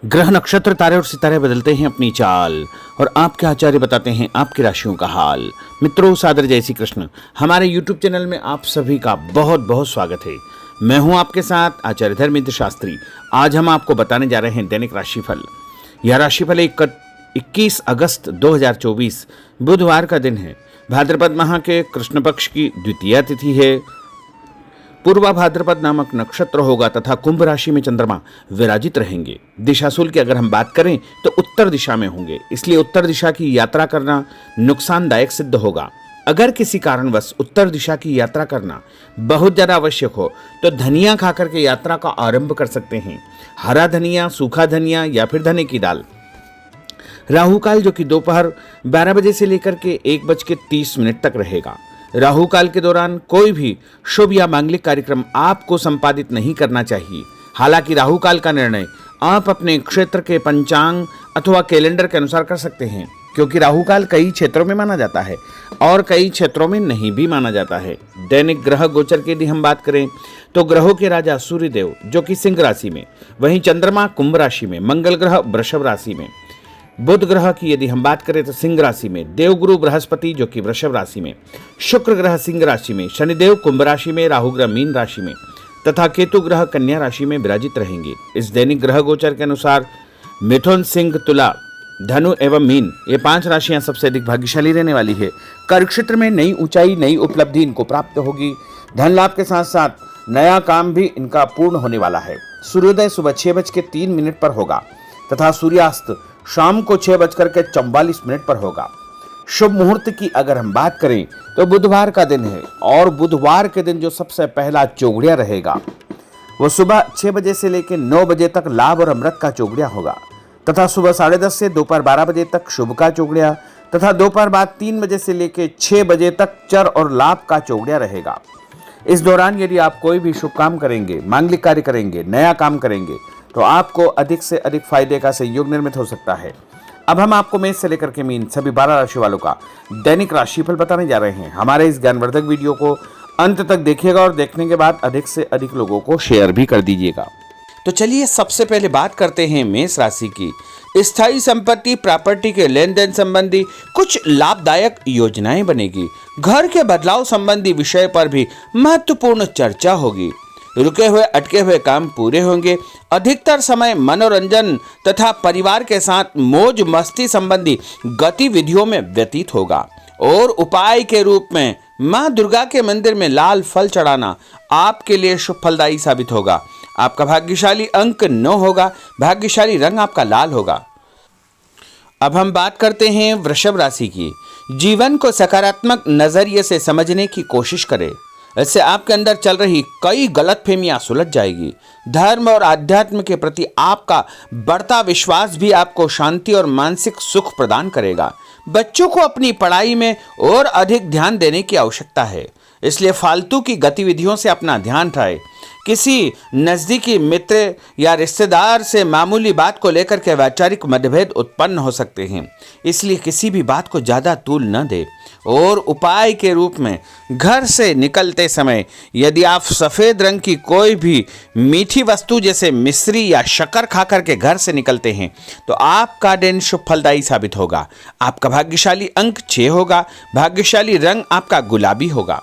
ग्रह नक्षत्र तारे और सितारे बदलते हैं अपनी चाल और आपके आचार्य बताते हैं आपकी राशियों का हाल। मित्रों, सादर जय श्री कृष्ण। हमारे YouTube चैनल में आप सभी का बहुत बहुत स्वागत है। मैं हूं आपके साथ आचार्य धर्मेंद्र शास्त्री। आज हम आपको बताने जा रहे हैं दैनिक राशिफल। यह राशिफल 21 अगस्त 2024 बुधवार का दिन है। भाद्रपद माह के कृष्ण पक्ष की द्वितीया तिथि है। पूर्वा भाद्रपद नामक नक्षत्र होगा तथा कुंभ राशि में चंद्रमा विराजित रहेंगे। दिशाशूल की अगर हम बात करें तो उत्तर दिशा में होंगे, इसलिए उत्तर दिशा की यात्रा करना नुकसानदायक सिद्ध होगा। अगर किसी कारणवश उत्तर दिशा की यात्रा करना बहुत ज्यादा आवश्यक हो तो धनिया खाकर के यात्रा का आरंभ कर सकते हैं। हरा धनिया, सूखा धनिया या फिर धने की दाल। राहु काल जो कि दोपहर 12 बजे से लेकर के 1:30 तक रहेगा। राहु काल के दौरान कोई भी शुभ या मांगलिक कार्यक्रम आपको संपादित नहीं करना चाहिए। हालांकि राहु काल का निर्णय आप अपने क्षेत्र के पंचांग अथवा कैलेंडर के अनुसार कर सकते हैं, क्योंकि राहु काल कई क्षेत्रों में माना जाता है और कई क्षेत्रों में नहीं भी माना जाता है। दैनिक ग्रह गोचर की यदि हम बात करें तो ग्रहों के राजा सूर्यदेव जो कि सिंह राशि में, वहीं चंद्रमा कुंभ राशि में, मंगल ग्रह वृषभ राशि में, बुध ग्रह की यदि हम बात करें तो सिंह राशि में, देवगुरु बृहस्पति जो कि वृषभ राशि में, शुक्र ग्रह सिंह राशि में, शनिदेव कुंभ राशि में, राहु ग्रह मीन राशि में तथा केतु ग्रह कन्या राशि में विराजित रहेंगे। इस दैनिक ग्रह गोचर के अनुसार मिथुन, सिंह, तुला, धनु एवं मीन ये 5 राशियां सबसे अधिक भाग्यशाली रहने वाली है। कार्य क्षेत्र में नई ऊंचाई, नई उपलब्धि इनको प्राप्त होगी। धन लाभ के साथ साथ नया काम भी इनका पूर्ण होने वाला है। सूर्योदय सुबह 6:03 पर होगा तथा सूर्यास्त शाम को 6:44 पर होगा। शुभ मुहूर्त की अगर हम बात करें तो बुधवार का दिन है और बुधवार के दिन जो सबसे पहला चौगड़िया रहेगा वो सुबह 6 बजे से लेकर 9 बजे तक लाभ और अमृत का चौगड़िया होगा तथा सुबह 10:30 से दोपहर 12 बजे तक शुभ का चौगड़िया तथा दोपहर बाद 3 बजे से लेकर 6 बजे तक चर और लाभ का चौगड़िया रहेगा। इस दौरान यदि आप कोई भी शुभ काम करेंगे, मांगलिक कार्य करेंगे, नया काम करेंगे तो आपको अधिक से अधिक फायदे का संयोग निर्मित हो सकता है। अब हम आपको मेष से लेकर के मीन सभी 12 राशि वालों का दैनिक राशिफल बताने जा रहे हैं। हमारे इस ज्ञानवर्धक वीडियो को अंत तक देखिएगा और देखने के बाद अधिक से अधिक लोगों को शेयर भी कर दीजिएगा। तो चलिए सबसे पहले बात करते हैं मेष राशि की। स्थायी संपत्ति, प्रॉपर्टी के लेन देन संबंधी कुछ लाभदायक योजनाएं बनेगी। घर के बदलाव संबंधी विषय पर भी महत्वपूर्ण चर्चा होगी। रुके हुए अटके हुए काम पूरे होंगे। अधिकतर समय मनोरंजन तथा परिवार के साथ मौज मस्ती संबंधी गतिविधियों में व्यतीत होगा और उपाय के रूप में मां दुर्गा के मंदिर में लाल फल चढ़ाना आपके लिए शुभ फलदायी साबित होगा। आपका भाग्यशाली अंक 9 होगा। भाग्यशाली रंग आपका लाल होगा। अब हम बात करते हैं वृषभ राशि की। जीवन को सकारात्मक नजरिए से समझने की कोशिश करें, इससे आपके अंदर चल रही कई गलतफहमियां सुलझ जाएगी। धर्म और आध्यात्म के प्रति आपका बढ़ता विश्वास भी आपको शांति और मानसिक सुख प्रदान करेगा। बच्चों को अपनी पढ़ाई में और अधिक ध्यान देने की आवश्यकता है, इसलिए फालतू की गतिविधियों से अपना ध्यान हटाएं। किसी नज़दीकी मित्र या रिश्तेदार से मामूली बात को लेकर के वैचारिक मतभेद उत्पन्न हो सकते हैं, इसलिए किसी भी बात को ज़्यादा तूल न दें। और उपाय के रूप में घर से निकलते समय यदि आप सफ़ेद रंग की कोई भी मीठी वस्तु जैसे मिश्री या शक्कर खाकर के घर से निकलते हैं तो आपका दिन शुभ फलदायी साबित होगा। आपका भाग्यशाली अंक 6 होगा। भाग्यशाली रंग आपका गुलाबी होगा।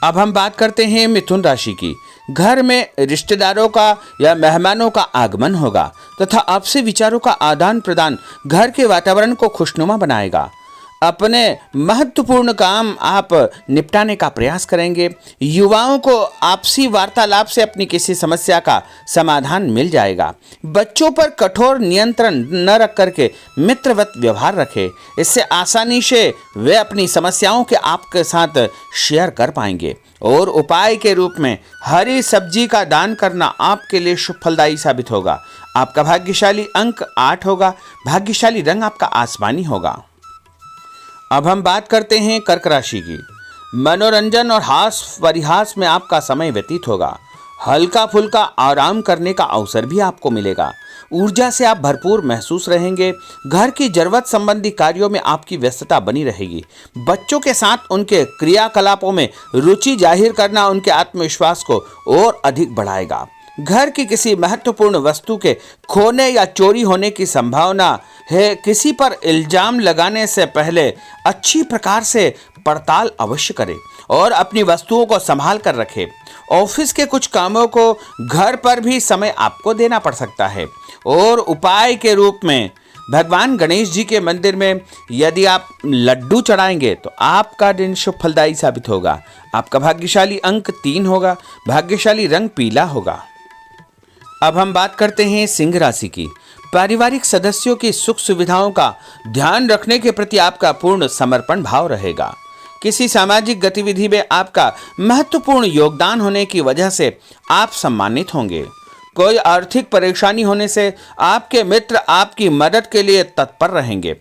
अब हम बात करते हैं मिथुन राशि की। घर में रिश्तेदारों का या मेहमानों का आगमन होगा तथा आपसी विचारों का आदान प्रदान घर के वातावरण को खुशनुमा बनाएगा। अपने महत्वपूर्ण काम आप निपटाने का प्रयास करेंगे। युवाओं को आपसी वार्तालाप से अपनी किसी समस्या का समाधान मिल जाएगा। बच्चों पर कठोर नियंत्रण न रख करके मित्रवत व्यवहार रखें, इससे आसानी से वे अपनी समस्याओं के आपके साथ शेयर कर पाएंगे। और उपाय के रूप में हरी सब्जी का दान करना आपके लिए शुभ फलदायी साबित होगा। आपका भाग्यशाली अंक 8 होगा। भाग्यशाली रंग आपका आसमानी होगा। अब हम बात करते हैं कर्क राशि की। मनोरंजन और हास परिहास में आपका समय व्यतीत होगा। हल्का फुल्का आराम करने का अवसर भी आपको मिलेगा। ऊर्जा से आप भरपूर महसूस रहेंगे। घर की जरूरत संबंधी कार्यों में आपकी व्यस्तता बनी रहेगी। बच्चों के साथ उनके क्रियाकलापों में रुचि जाहिर करना उनके आत्मविश्वास को और अधिक बढ़ाएगा। घर की किसी महत्वपूर्ण वस्तु के खोने या चोरी होने की संभावना है। किसी पर इल्जाम लगाने से पहले अच्छी प्रकार से पड़ताल अवश्य करें और अपनी वस्तुओं को संभाल कर रखें। ऑफिस के कुछ कामों को घर पर भी समय आपको देना पड़ सकता है। और उपाय के रूप में भगवान गणेश जी के मंदिर में यदि आप लड्डू चढ़ाएंगे तो आपका दिन शुभ फलदायी साबित होगा। आपका भाग्यशाली अंक 3 होगा। भाग्यशाली रंग पीला होगा। अब हम बात करते हैं सिंह राशि की। पारिवारिक सदस्यों की सुख सुविधाओं का ध्यान रखने के प्रति आपका पूर्ण समर्पण भाव रहेगा। किसी सामाजिक गतिविधि में आपका महत्वपूर्ण योगदान होने की वजह से आप सम्मानित होंगे। कोई आर्थिक परेशानी होने से आपके मित्र आपकी मदद के लिए तत्पर रहेंगे,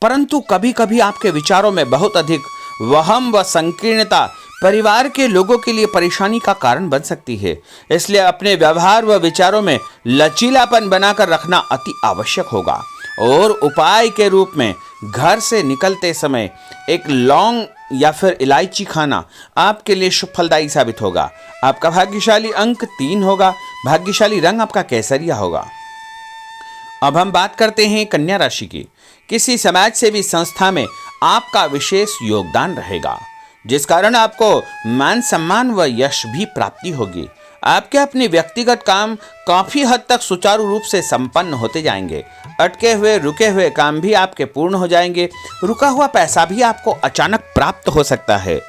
परंतु कभी कभी आपके विचारों में बहुत अधिक वहम व संकीर्णता परिवार के लोगों के लिए परेशानी का कारण बन सकती है। इसलिए अपने व्यवहार व विचारों में लचीलापन बनाकर रखना अति आवश्यक होगा। और उपाय के रूप में घर से निकलते समय एक लौंग या फिर इलायची खाना आपके लिए शुभ फलदायी साबित होगा। आपका भाग्यशाली अंक 3 होगा। भाग्यशाली रंग आपका केसरिया होगा। अब हम बात करते हैं कन्या राशि की। किसी समाज सेवी संस्था में आपका विशेष योगदान रहेगा, जिस कारण आपको मान सम्मान व यश भी प्राप्ति होगी। आपके अपने व्यक्तिगत काम काफी हद तक सुचारू रूप से संपन्न होते जाएंगे। अटके हुए रुके हुए काम भी आपके पूर्ण हो जाएंगे। रुका हुआ पैसा भी आपको अचानक प्राप्त हो सकता है।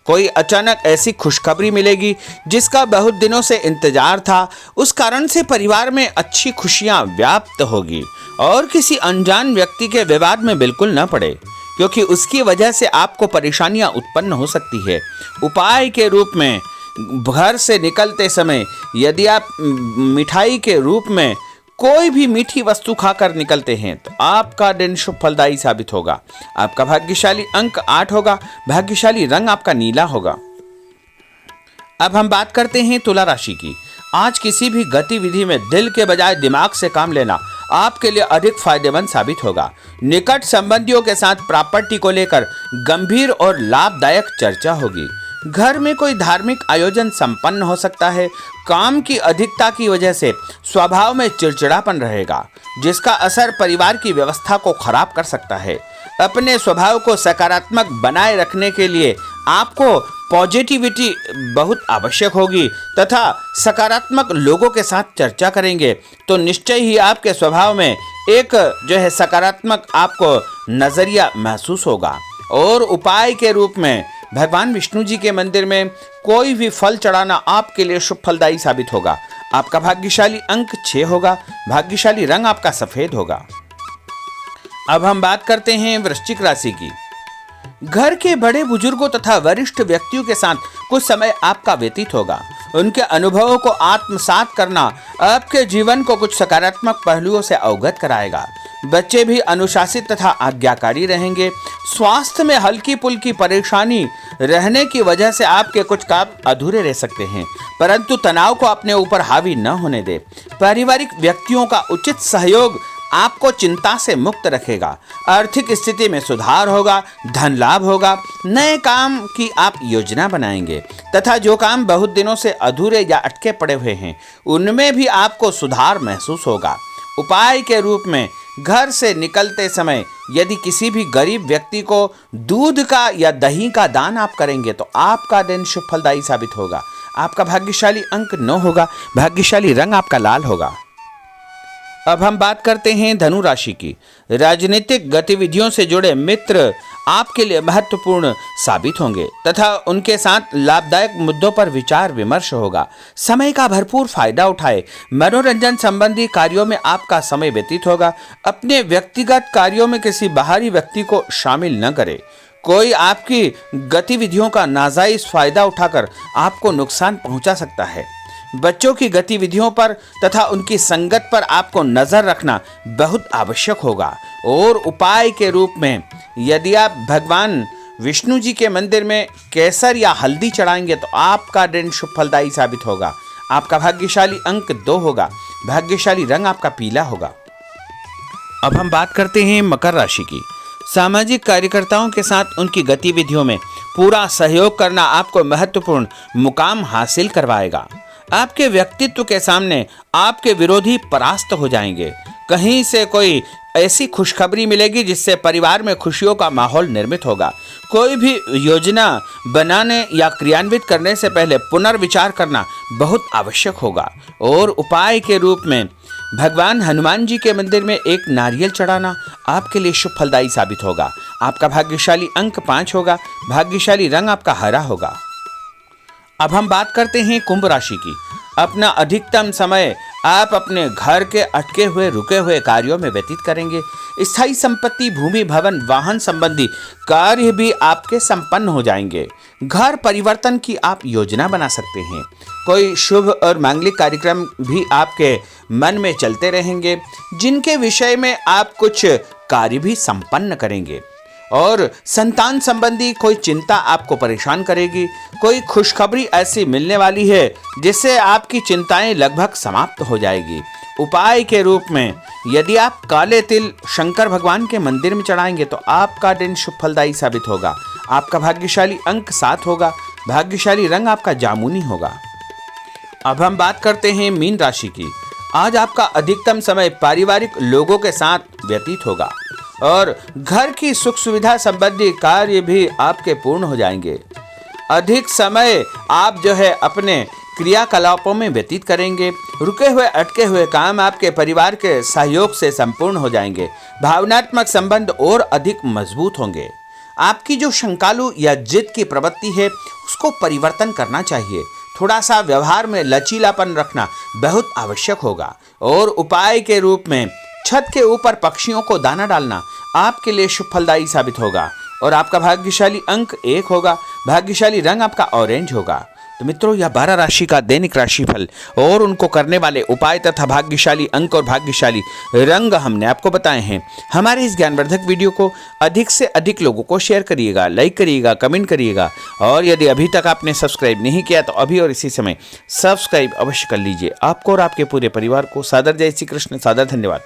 कोई अचानक ऐसी खुशखबरी मिलेगी जिसका बहुत दिनों से इंतजार था। उस कारण से परिवार में अच्छी खुशियां व्याप्त होगी। और किसी अनजान व्यक्ति के विवाद में बिल्कुल न पड़े, क्योंकि उसकी वजह से आपको परेशानियां उत्पन्न हो सकती है। उपाय के रूप में घर से निकलते समय यदि आप मिठाई के रूप में कोई भी मीठी वस्तु खाकर निकलते हैं तो आपका दिन शुभ फलदायी साबित होगा। आपका भाग्यशाली अंक 8 होगा। भाग्यशाली रंग आपका नीला होगा। अब हम बात करते हैं तुला राशि की। आज किसी भी गतिविधि में दिल के बजाय दिमाग से काम लेना आपके लिए अधिक फायदेमंद साबित होगा। निकट संबंधियों के साथ प्रॉपर्टी को लेकर गंभीर और लाभदायक चर्चा होगी। घर में कोई धार्मिक आयोजन संपन्न हो सकता है। काम की अधिकता की वजह से स्वभाव में चिड़चिड़ापन रहेगा, जिसका असर परिवार की व्यवस्था को खराब कर सकता है। अपने स्वभाव को सकारात्मक बनाए रखने के लिए आपको पॉजिटिविटी बहुत आवश्यक होगी तथा सकारात्मक लोगों के साथ चर्चा करेंगे तो निश्चय ही आपके स्वभाव में एक सकारात्मक आपको नजरिया महसूस होगा। और उपाय के रूप में भगवान विष्णु जी के मंदिर में कोई भी फल चढ़ाना आपके लिए शुभ फलदायी साबित होगा। आपका भाग्यशाली अंक 6 होगा। भाग्यशाली रंग आपका सफेद होगा। अब हम बात करते हैं वृश्चिक राशि की। घर के बड़े बुजुर्गों तथा वरिष्ठ व्यक्तियों के साथ कुछ समय आपका व्यतीत होगा। उनके अनुभवों को आत्मसात करना आपके जीवन को कुछ सकारात्मक पहलुओं से अवगत कराएगा। बच्चे भी अनुशासित तथा आज्ञाकारी रहेंगे। स्वास्थ्य में हल्की पुल्की परेशानी रहने की वजह से आपके कुछ काम अधूरे रह सकते हैं, परंतु तनाव को अपने ऊपर हावी न होने दे। पारिवारिक व्यक्तियों का उचित सहयोग आपको चिंता से मुक्त रखेगा। आर्थिक स्थिति में सुधार होगा। धन लाभ होगा। नए काम की आप योजना बनाएंगे तथा जो काम बहुत दिनों से अधूरे या अटके पड़े हुए हैं उनमें भी आपको सुधार महसूस होगा। उपाय के रूप में घर से निकलते समय यदि किसी भी गरीब व्यक्ति को दूध का या दही का दान आप करेंगे तो आपका दिन शुभ फलदायी साबित होगा। आपका भाग्यशाली अंक 9 होगा। भाग्यशाली रंग आपका लाल होगा। अब हम बात करते हैं धनु राशि की। राजनीतिक गतिविधियों से जुड़े मित्र आपके लिए महत्वपूर्ण साबित होंगे तथा उनके साथ लाभदायक मुद्दों पर विचार विमर्श होगा। समय का भरपूर फायदा उठाए। मनोरंजन संबंधी कार्यों में आपका समय व्यतीत होगा। अपने व्यक्तिगत कार्यों में किसी बाहरी व्यक्ति को शामिल न करें। कोई आपकी गतिविधियों का नाजायज फायदा उठाकर आपको नुकसान पहुंचा सकता है। बच्चों की गतिविधियों पर तथा उनकी संगत पर आपको नजर रखना बहुत आवश्यक होगा। और उपाय के रूप में यदि आप भगवान विष्णु जी के मंदिर में केसर या हल्दी चढ़ाएंगे तो आपका दिन शुभ फलदायी साबित होगा। आपका भाग्यशाली अंक 2 होगा। भाग्यशाली रंग आपका पीला होगा। अब हम बात करते हैं मकर राशि की। सामाजिक कार्यकर्ताओं के साथ उनकी गतिविधियों में पूरा सहयोग करना आपको महत्वपूर्ण मुकाम हासिल करवाएगा। आपके व्यक्तित्व के सामने आपके विरोधी परास्त हो जाएंगे। कहीं से कोई ऐसी खुशखबरी मिलेगी जिससे परिवार में खुशियों का माहौल निर्मित होगा। कोई भी योजना बनाने या क्रियान्वित करने से पहले पुनर्विचार करना बहुत आवश्यक होगा। और उपाय के रूप में भगवान हनुमान जी के मंदिर में एक नारियल चढ़ाना आपके लिए शुभ फलदायी साबित होगा। आपका भाग्यशाली अंक 5 होगा। भाग्यशाली रंग आपका हरा होगा। अब हम बात करते हैं कुंभ राशि की। अपना अधिकतम समय आप अपने घर के अटके हुए रुके हुए कार्यों में व्यतीत करेंगे। स्थायी संपत्ति, भूमि, भवन, वाहन संबंधी कार्य भी आपके संपन्न हो जाएंगे। घर परिवर्तन की आप योजना बना सकते हैं। कोई शुभ और मांगलिक कार्यक्रम भी आपके मन में चलते रहेंगे, जिनके विषय में आप कुछ कार्य भी संपन्न करेंगे। और संतान संबंधी कोई चिंता आपको परेशान करेगी। कोई खुशखबरी ऐसी मिलने वाली है जिससे आपकी चिंताएं लगभग समाप्त हो जाएगी। उपाय के रूप में यदि आप काले तिल शंकर भगवान के मंदिर में चढ़ाएंगे तो आपका दिन शुभ फलदायी साबित होगा। आपका भाग्यशाली अंक 7 होगा। भाग्यशाली रंग आपका जामुनी होगा। अब हम बात करते हैं मीन राशि की। आज आपका अधिकतम समय पारिवारिक लोगों के साथ व्यतीत होगा और घर की सुख सुविधा संबंधी कार्य भी आपके पूर्ण हो जाएंगे। अधिक समय आप अपने क्रियाकलापों में व्यतीत करेंगे। रुके हुए अटके हुए काम आपके परिवार के सहयोग से संपूर्ण हो जाएंगे। भावनात्मक संबंध और अधिक मजबूत होंगे। आपकी जो शंकालु या जिद की प्रवृत्ति है उसको परिवर्तन करना चाहिए। थोड़ा सा व्यवहार में लचीलापन रखना बहुत आवश्यक होगा। और उपाय के रूप में छत के ऊपर पक्षियों को दाना डालना आपके लिए शुभ फलदायी साबित होगा। और आपका भाग्यशाली अंक 1 होगा। भाग्यशाली रंग आपका ऑरेंज होगा। तो मित्रों, यह 12 राशि का दैनिक राशिफल और उनको करने वाले उपाय तथा भाग्यशाली अंक और भाग्यशाली रंग हमने आपको बताए हैं। हमारे इस ज्ञानवर्धक वीडियो को अधिक से अधिक लोगों को शेयर करिएगा, लाइक करिएगा, कमेंट करिएगा। और यदि अभी तक आपने सब्सक्राइब नहीं किया तो अभी और इसी समय सब्सक्राइब अवश्य कर लीजिए। आपको और आपके पूरे परिवार को सादर जय श्री कृष्ण, सादर धन्यवाद।